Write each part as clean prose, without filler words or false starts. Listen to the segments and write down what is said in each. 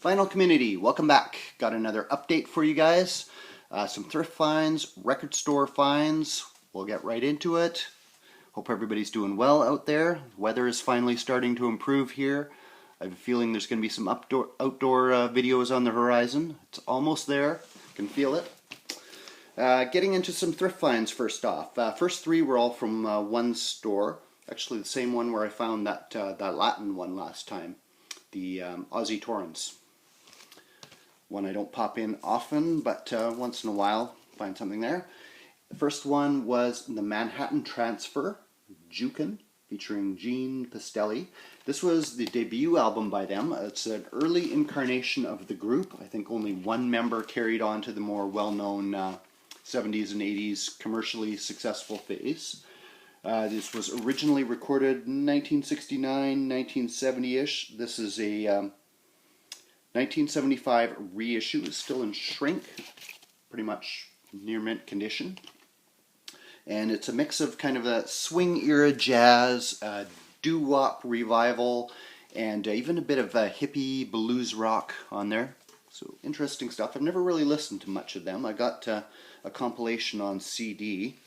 Final community, welcome back. Got another update for you guys. Some thrift finds, record store finds. We'll get right into it. Hope everybody's doing well out there. Weather is finally starting to improve here. I have a feeling there's going to be some outdoor videos on the horizon. It's almost there. Can feel it. Getting into some thrift finds first off. First three were all from one store. Actually, the same one where I found that Latin one last time, the Aussie Torrens. One I don't pop in often, but once in a while find something there. The first one was the Manhattan Transfer, Jukin, featuring Gene Pastelli. This was the debut album by them. It's an early incarnation of the group. I think only one member carried on to the more well-known 70s and 80s commercially successful phase. This was originally recorded in 1969, 1970-ish. This is a 1975 reissue. Is still in shrink, pretty much near mint condition. And it's a mix of kind of a swing era jazz, doo-wop revival, and even a bit of hippie blues rock on there. So interesting stuff. I've never really listened to much of them. I got a compilation on CD.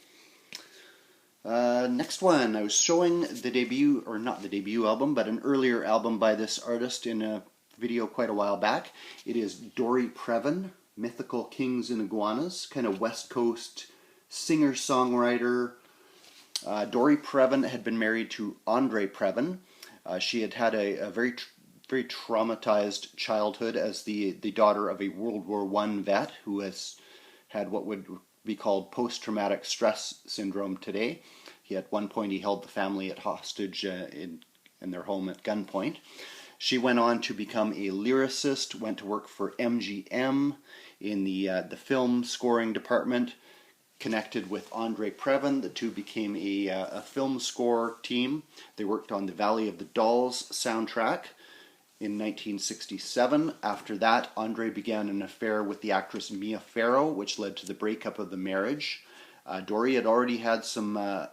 Next one, I was showing the debut, or not the debut album, but an earlier album by this artist in a video quite a while back. It is Dory Previn, Mythical Kings and Iguanas, kind of West Coast singer-songwriter. Dory Previn had been married to Andre Previn. She had had a very traumatized childhood as the daughter of a World War I vet who has had what would be called post-traumatic stress syndrome today. At one point he held the family at hostage in their home at gunpoint. She went on to become a lyricist, went to work for MGM in the film scoring department, connected with Andre Previn. The two became a film score team. They worked on the Valley of the Dolls soundtrack in 1967. After that, Andre began an affair with the actress Mia Farrow, which led to the breakup of the marriage. Dory had already had some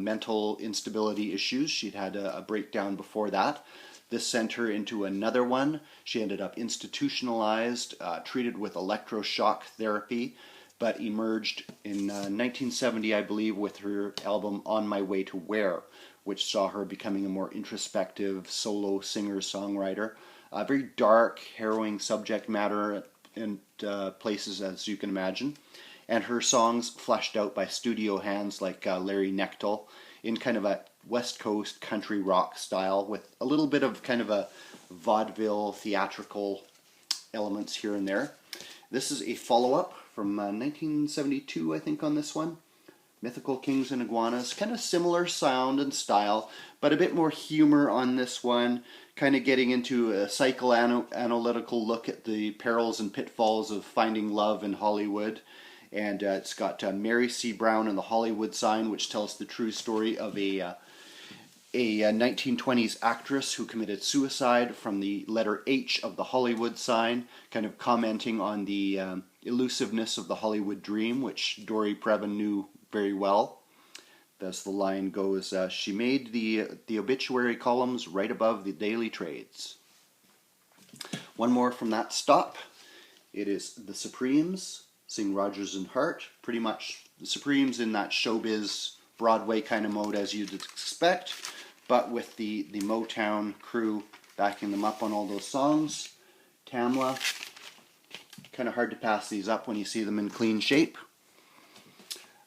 mental instability issues. She'd had a breakdown before that. This sent her into another one. She ended up institutionalized, treated with electroshock therapy, but emerged in 1970, I believe, with her album On My Way to Where, which saw her becoming a more introspective solo singer-songwriter. Very dark, harrowing subject matter in places, as you can imagine. And her songs fleshed out by studio hands like Larry Knechtel in kind of a West Coast country rock style with a little bit of kind of a vaudeville theatrical elements here and there. This is a follow-up from 1972, I think, on this one. Mythical Kings and Iguanas, kind of similar sound and style, but a bit more humor on this one, kind of getting into a psychoanalytical look at the perils and pitfalls of finding love in Hollywood. And it's got Mary C. Brown and the Hollywood Sign, which tells the true story of a 1920s actress who committed suicide from the letter H of the Hollywood sign, kind of commenting on the elusiveness of the Hollywood dream, which Dory Previn knew very well. As the line goes, she made the obituary columns right above the daily trades. One more from that stop. It is the Supremes, Sing Rogers and Hart. Pretty much the Supremes in that showbiz Broadway kind of mode as you'd expect, but with the Motown crew backing them up on all those songs. Tamla, kind of hard to pass these up when you see them in clean shape.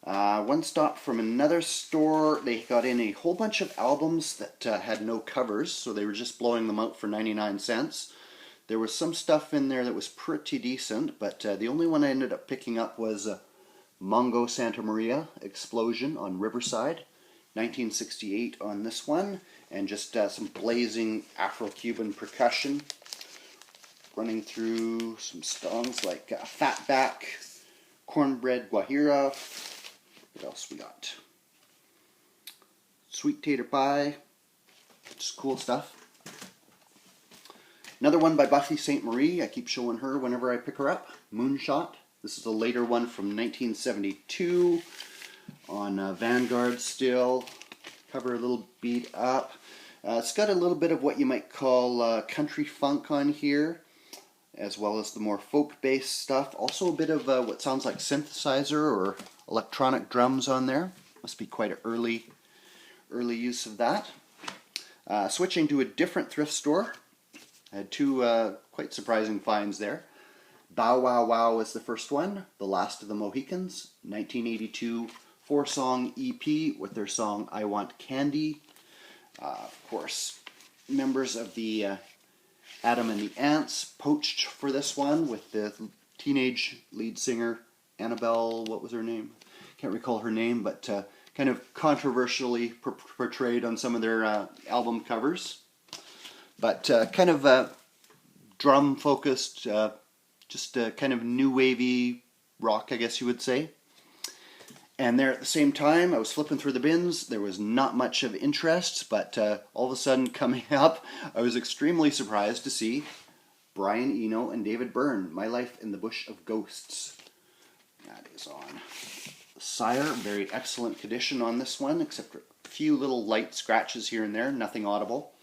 One stop from another store. They got in a whole bunch of albums that had no covers, so they were just blowing them out for 99 cents. There was some stuff in there that was pretty decent, but the only one I ended up picking up was Mongo Santa Maria Explosion on Riverside, 1968 on this one, and just some blazing Afro-Cuban percussion running through some songs like Fatback, Cornbread Guajira. What else we got? Sweet Tater Pie, just cool stuff. Another one by Buffy St. Marie. I keep showing her whenever I pick her up. Moonshot. This is a later one from 1972 on Vanguard still. Cover a little beat up. It's got a little bit of what you might call country funk on here. as well as the more folk-based stuff. Also a bit of what sounds like synthesizer or electronic drums on there. Must be quite an early use of that. Switching to a different thrift store, I had two quite surprising finds there. Bow Wow Wow was the first one, The Last of the Mohicans, 1982 4-song EP with their song I Want Candy. Of course, members of the Adam and the Ants poached for this one with the teenage lead singer Annabelle, what was her name? Can't recall her name, but kind of controversially portrayed on some of their album covers. But kind of drum focused, just kind of new wavy rock, I guess you would say. And there at the same time, I was flipping through the bins. There was not much of interest, but all of a sudden coming up, I was extremely surprised to see Brian Eno and David Byrne, My Life in the Bush of Ghosts. That is on Sire. Very excellent condition on this one, except for a few little light scratches here and there, nothing audible.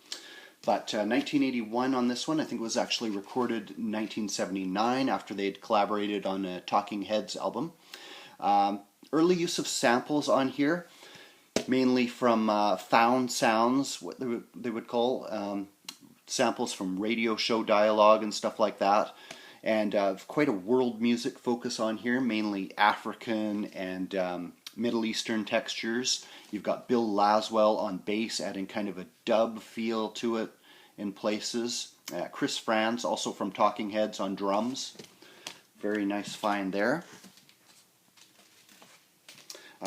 But 1981 on this one, I think it was actually recorded in 1979 after they had collaborated on a Talking Heads album. Early use of samples on here, mainly from found sounds, what they would call, samples from radio show dialogue and stuff like that. And quite a world music focus on here, mainly African and Middle Eastern textures. You've got Bill Laswell on bass, adding kind of a dub feel to it in places. Chris Franz, also from Talking Heads, on drums. Very nice find there.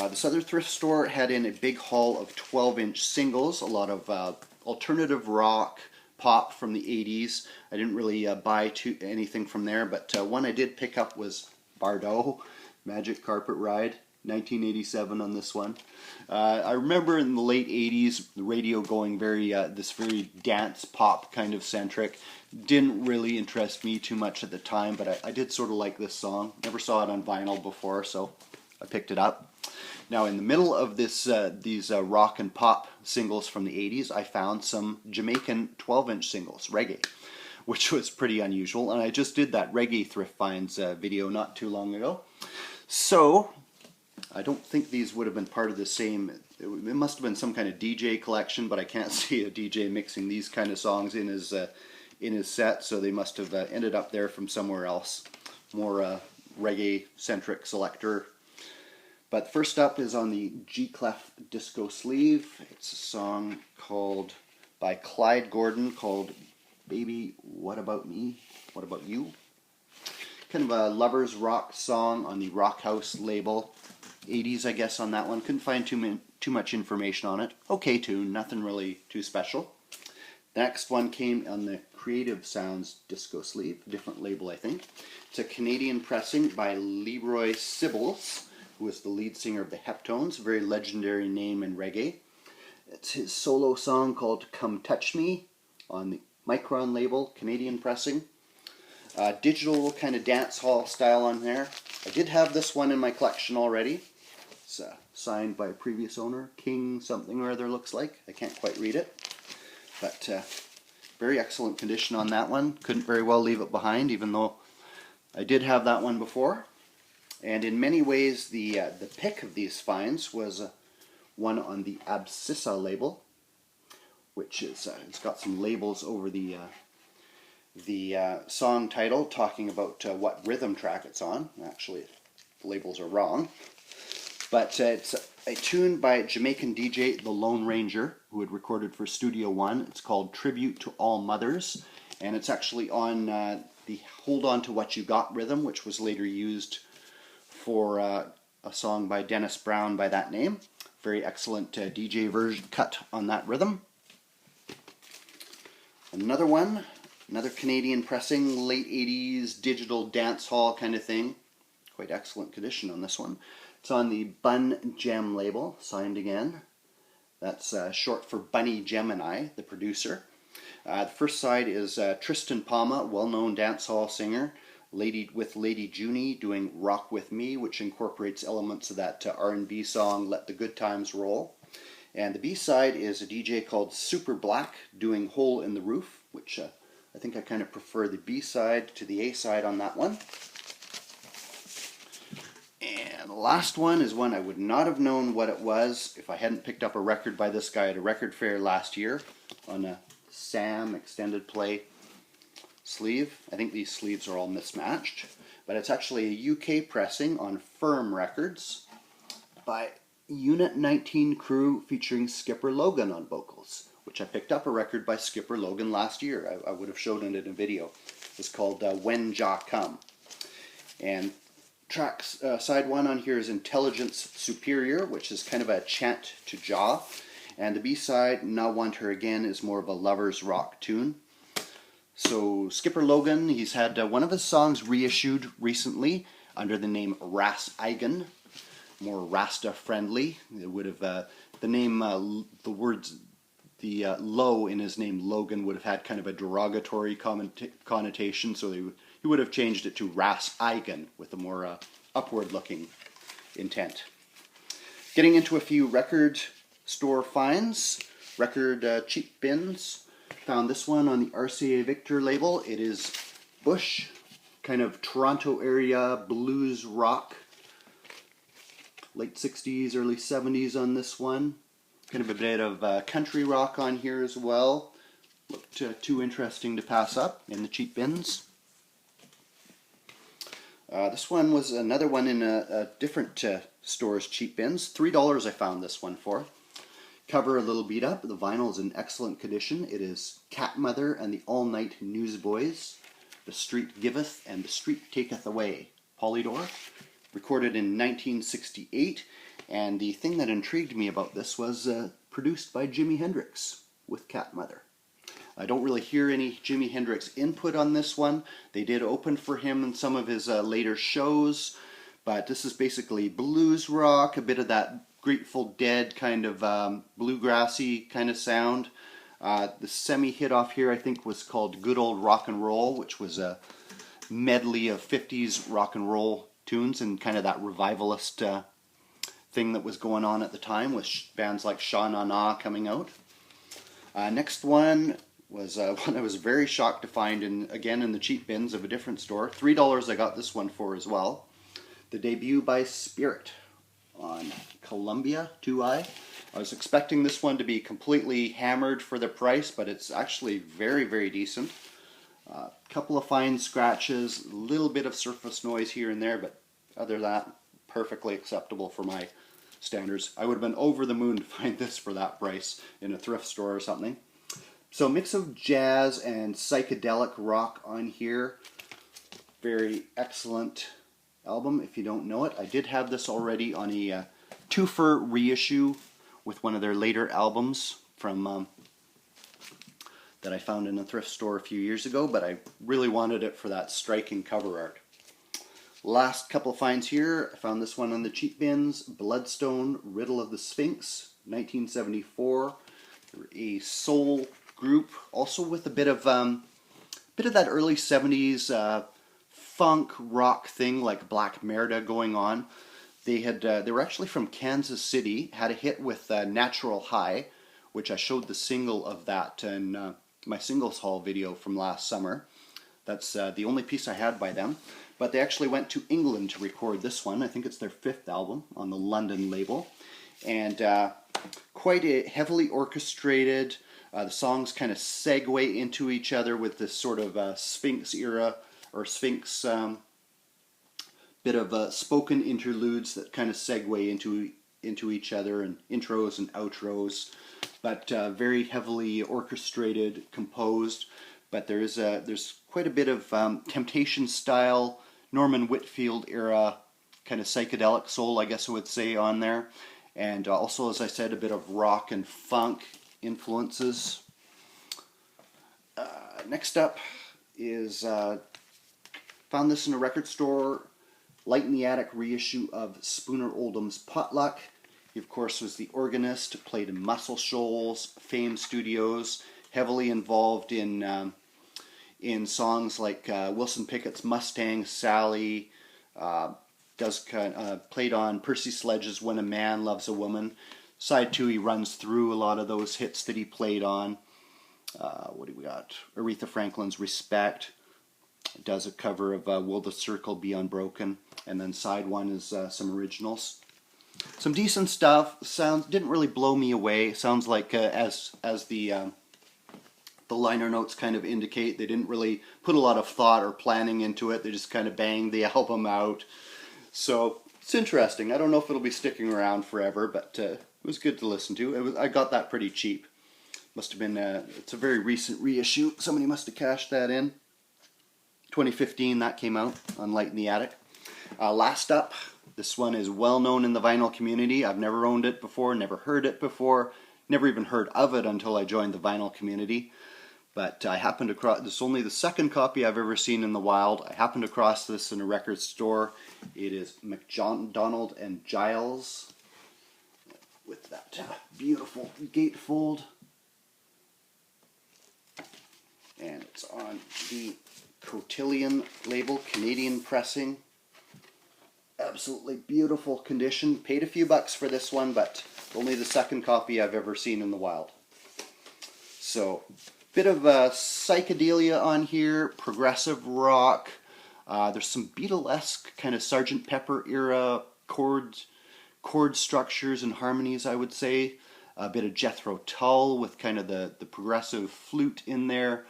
This other thrift store had in a big haul of 12-inch singles, a lot of alternative rock, pop from the 80s. I didn't really buy anything from there, but one I did pick up was Bardot, Magic Carpet Ride, 1987 on this one. I remember in the late 80s, the radio going this very dance pop kind of centric. Didn't really interest me too much at the time, but I did sort of like this song. Never saw it on vinyl before, so I picked it up. Now, in the middle of these rock and pop singles from the 80s, I found some Jamaican 12-inch singles, reggae, which was pretty unusual. And I just did that Reggae Thrift Finds video not too long ago. So, I don't think these would have been part of the same, it must have been some kind of DJ collection, but I can't see a DJ mixing these kind of songs in his set, so they must have ended up there from somewhere else. More reggae-centric selector. But first up is on the G-Clef disco sleeve. It's a song by Clyde Gordon called Baby, What About Me? What About You? Kind of a lover's rock song on the Rock House label. 80s, I guess, on that one. Couldn't find too much information on it. Okay tune, nothing really too special. The next one came on the Creative Sounds disco sleeve, different label, I think. It's a Canadian pressing by Leroy Sibbles, who was the lead singer of the Heptones, a very legendary name in reggae. It's his solo song called Come Touch Me on the Micron label, Canadian pressing. Digital kind of dance hall style on there. I did have this one in my collection already. It's signed by a previous owner, King something or other looks like. I can't quite read it. But very excellent condition on that one. Couldn't very well leave it behind, even though I did have that one before. And in many ways, the pick of these finds was one on the Abscissa label, which is it's got some labels over the song title talking about what rhythm track it's on. Actually, the labels are wrong. But it's a tune by Jamaican DJ The Lone Ranger, who had recorded for Studio One. It's called Tribute to All Mothers, and it's actually on the Hold On to What You Got rhythm, which was later used for a song by Dennis Brown by that name. Very excellent DJ version cut on that rhythm. Another one, another Canadian pressing, late 80s digital dance hall kind of thing. Quite excellent condition on this one. It's on the Bun Gem label, signed again. That's short for Bunny Gemini, the producer. The first side is Tristan Palma, well-known dance hall singer, with Lady Junie doing Rock With Me, which incorporates elements of that R&B song Let the Good Times Roll. And the B-side is a DJ called Super Black doing Hole in the Roof, which I I think I kind of prefer the B side to the A side on that one. And the last one is one I would not have known what it was if I hadn't picked up a record by this guy at a record fair last year on a Sam extended play sleeve. I think these sleeves are all mismatched, but it's actually a UK pressing on Firm Records by Unit 19 Crew featuring Skipper Logan on vocals, which I picked up a record by Skipper Logan last year. I would have shown it in a video. It's called When Jah Come. And tracks, side one on here is Intelligence Superior, which is kind of a chant to Jah. And the B-side, Now Want Her Again, is more of a lover's rock tune. So Skipper Logan, he's had one of his songs reissued recently under the name Ras Eigen, more Rasta friendly. It would have the name, the words, the low in his name Logan would have had kind of a derogatory connotation, so he would have changed it to Ras Eigen with a more upward-looking intent. Getting into a few record store finds, record cheap bins. Found this one on the RCA Victor label. It is Bush, kind of Toronto area blues rock. Late 60s, early 70s on this one. Kind of a bit of country rock on here as well. Looked too interesting to pass up in the cheap bins. This one was another one in a different store's cheap bins. $3 I found this one for. Cover a little beat up. The vinyl is in excellent condition. It is Cat Mother and the All Night Newsboys, The Street Giveth and The Street Taketh Away, Polydor, recorded in 1968. And the thing that intrigued me about this was produced by Jimi Hendrix with Cat Mother. I don't really hear any Jimi Hendrix input on this one. They did open for him in some of his later shows, but this is basically blues rock, a bit of that Grateful Dead kind of bluegrassy kind of sound. The semi-hit off here I think was called Good Old Rock and Roll, which was a medley of 50s rock and roll tunes and kind of that revivalist thing that was going on at the time with bands like Sha Na Na coming out. Next one was one I was very shocked to find again in the cheap bins of a different store. $3 I got this one for as well. The debut by Spirit on Columbia 2i. I was expecting this one to be completely hammered for the price, but it's actually very, very decent. Couple of fine scratches, a little bit of surface noise here and there, but other than that, perfectly acceptable for my standards. I would have been over the moon to find this for that price in a thrift store or something. So mix of jazz and psychedelic rock on here. Very excellent album if you don't know it. I did have this already on a twofer reissue with one of their later albums from that I found in a thrift store a few years ago, but I really wanted it for that striking cover art. Last couple of finds here. I found this one on the cheap bins. Bloodstone, Riddle of the Sphinx, 1974. A soul group, also with a bit of that early 70s funk rock thing like Black Merda going on. They were actually from Kansas City, had a hit with Natural High, which I showed the single of that in my singles haul video from last summer. That's the only piece I had by them. But they actually went to England to record this one. I think it's their 5th album on the London label. And quite a heavily orchestrated. The songs kind of segue into each other with this sort of Sphinx era or Sphinx bit of spoken interludes that kind of segue into each other, and intros and outros, but very heavily orchestrated, composed. But there's quite a bit of Temptation style, Norman Whitfield era kind of psychedelic soul, I guess I would say, on there, and also, as I said, a bit of rock and funk influences. Next up is found this in a record store. Light in the Attic reissue of Spooner Oldham's Potluck. He, of course, was the organist, played in Muscle Shoals, Fame Studios, heavily involved in songs like Wilson Pickett's Mustang Sally, played on Percy Sledge's When a Man Loves a Woman. Side 2, he runs through a lot of those hits that he played on. What do we got? Aretha Franklin's Respect. It does a cover of Will the Circle Be Unbroken. And then side one is some originals. Some decent stuff. Didn't really blow me away. Sounds like as the liner notes kind of indicate, they didn't really put a lot of thought or planning into it. They just kind of banged the album out. So it's interesting. I don't know if it'll be sticking around forever, but it was good to listen to. I got that pretty cheap. Must have been it's a very recent reissue. Somebody must have cashed that in. 2015 that came out on Light in the Attic. Last up, this one is well known in the vinyl community. I've never owned it before, never heard it before, never even heard of it until I joined the vinyl community. But I happened across, this is only the second copy I've ever seen in the wild. I happened across this in a record store. It is McDonald and Giles with that beautiful gatefold. And it's on the Cotillion label, Canadian pressing. Absolutely beautiful condition. Paid a few bucks for this one, but only the second copy I've ever seen in the wild. So, bit of psychedelia on here, progressive rock. There's some Beatlesque kind of Sgt. Pepper era chord structures and harmonies, I would say. A bit of Jethro Tull with kind of the progressive flute in there.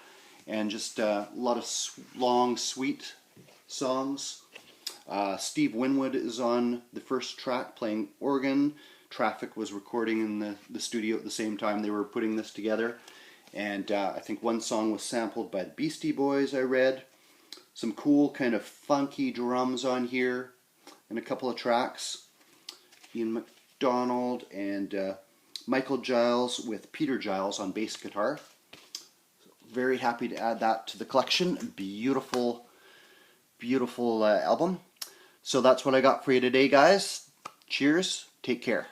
And just a lot of long, sweet songs. Steve Winwood is on the first track playing organ. Traffic was recording in the studio at the same time they were putting this together. And I think one song was sampled by the Beastie Boys, I read. Some cool kind of funky drums on here and a couple of tracks. Ian MacDonald and Michael Giles with Peter Giles on bass guitar. Very happy to add that to the collection. Beautiful, beautiful album. So that's what I got for you today, guys. Cheers. Take care.